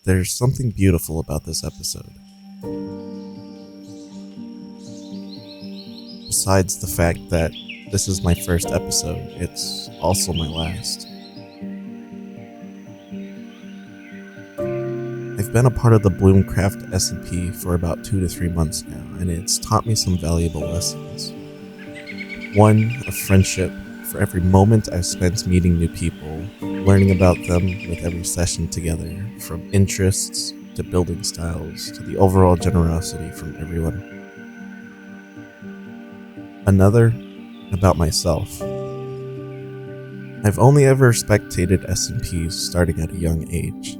There's something beautiful about this episode. Besides the fact that this is my first episode, it's also my last. I've been a part of the Bloomcraft SMP for about 2 to 3 months now, and it's taught me some valuable lessons. One, of friendship for every moment I've spent meeting new people, learning about them with every session together, from interests to building styles to the overall generosity from everyone. Another, about myself. I've only ever spectated SMPs starting at a young age.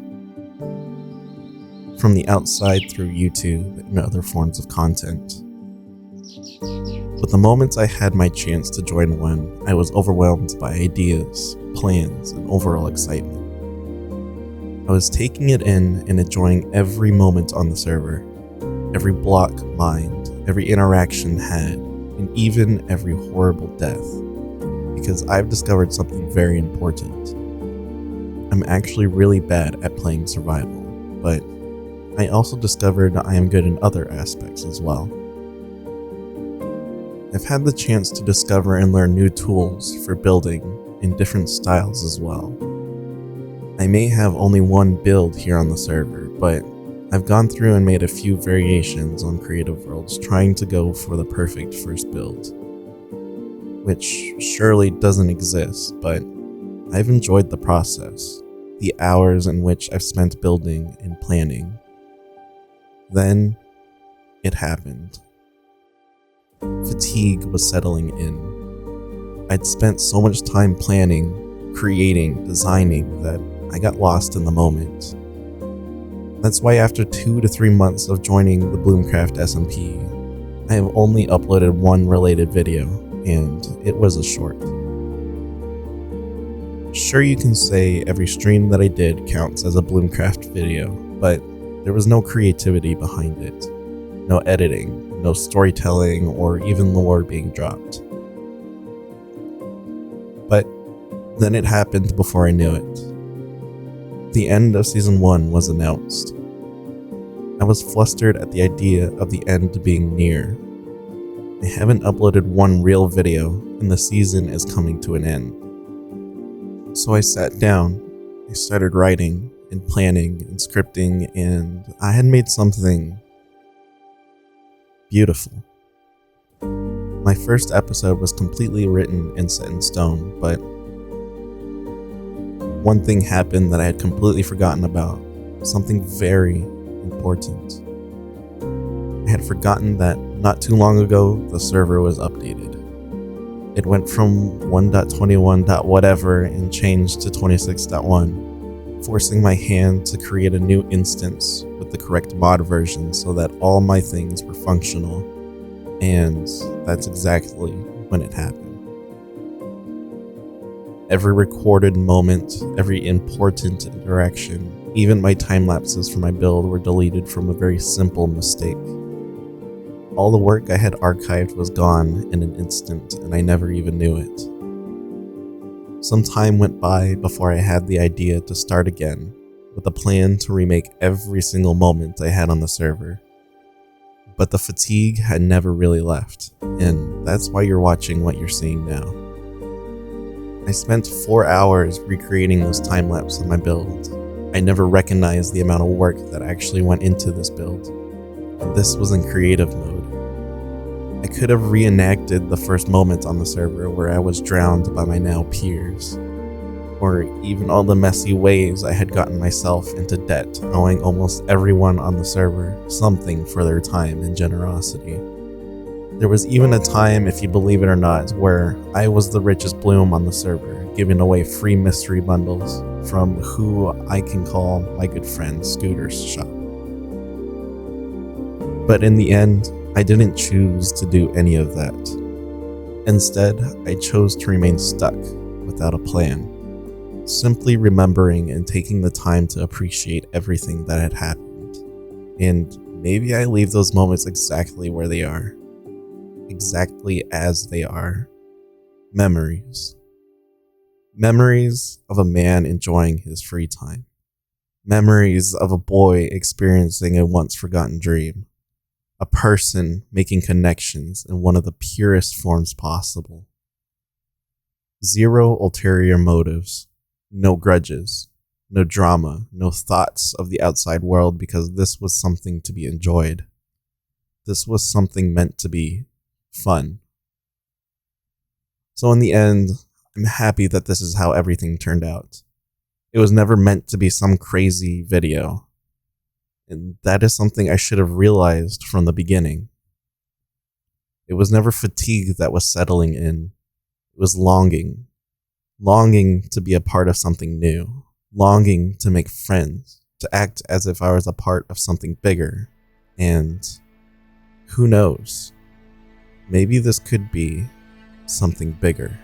From the outside through YouTube and other forms of content. But the moment I had my chance to join one, I was overwhelmed by ideas, plans, and overall excitement. I was taking it in and enjoying every moment on the server, every block mined, every interaction had, and even every horrible death, because I've discovered something very important. I'm actually really bad at playing survival, but I also discovered I am good in other aspects as well. I've had the chance to discover and learn new tools for building in different styles as well. I may have only one build here on the server, but I've gone through and made a few variations on Creative Worlds trying to go for the perfect first build, which surely doesn't exist, but I've enjoyed the process, the hours in which I've spent building and planning. Then, it happened. Fatigue was settling in. I'd spent so much time planning, creating, designing that I got lost in the moment. That's why after 2 to 3 months of joining the Bloomcraft SMP, I have only uploaded one related video, and it was a short. Sure, you can say every stream that I did counts as a Bloomcraft video, but there was no creativity behind it, no editing, no storytelling, or even lore being dropped. But then it happened before I knew it. The end of Season 1 was announced. I was flustered at the idea of the end being near. I haven't uploaded one real video, and the season is coming to an end. So I sat down, I started writing, and planning, and scripting, and I had made something beautiful. My first episode was completely written and set in stone, but one thing happened that I had completely forgotten about, something very important. I had forgotten that not too long ago, the server was updated. It went from 1.21. whatever and changed to 26.1. Forcing my hand to create a new instance with the correct mod version so that all my things were functional, and that's exactly when it happened. Every recorded moment, every important interaction, even my time lapses for my build were deleted from a very simple mistake. All the work I had archived was gone in an instant, and I never even knew it. Some time went by before I had the idea to start again, with a plan to remake every single moment I had on the server. But the fatigue had never really left, and that's why you're watching what you're seeing now. I spent 4 hours recreating this time-lapse of my build. I never recognized the amount of work that actually went into this build, and this was in creative mode. I could have reenacted the first moment on the server where I was drowned by my now peers, or even all the messy ways I had gotten myself into debt, owing almost everyone on the server something for their time and generosity. There was even a time, if you believe it or not, where I was the richest bloom on the server, giving away free mystery bundles from who I can call my good friend Scooter's shop. But in the end, I didn't choose to do any of that. Instead, I chose to remain stuck without a plan, simply remembering and taking the time to appreciate everything that had happened. And maybe I leave those moments exactly where they are, exactly as they are. Memories. Memories of a man enjoying his free time. Memories of a boy experiencing a once-forgotten dream. A person making connections in one of the purest forms possible. Zero ulterior motives, no grudges, no drama, no thoughts of the outside world, because this was something to be enjoyed. This was something meant to be fun. So in the end, I'm happy that this is how everything turned out. It was never meant to be some crazy video. And that is something I should have realized from the beginning. It was never fatigue that was settling in. It was longing. Longing to be a part of something new. Longing to make friends. To act as if I was a part of something bigger. And who knows? Maybe this could be something bigger.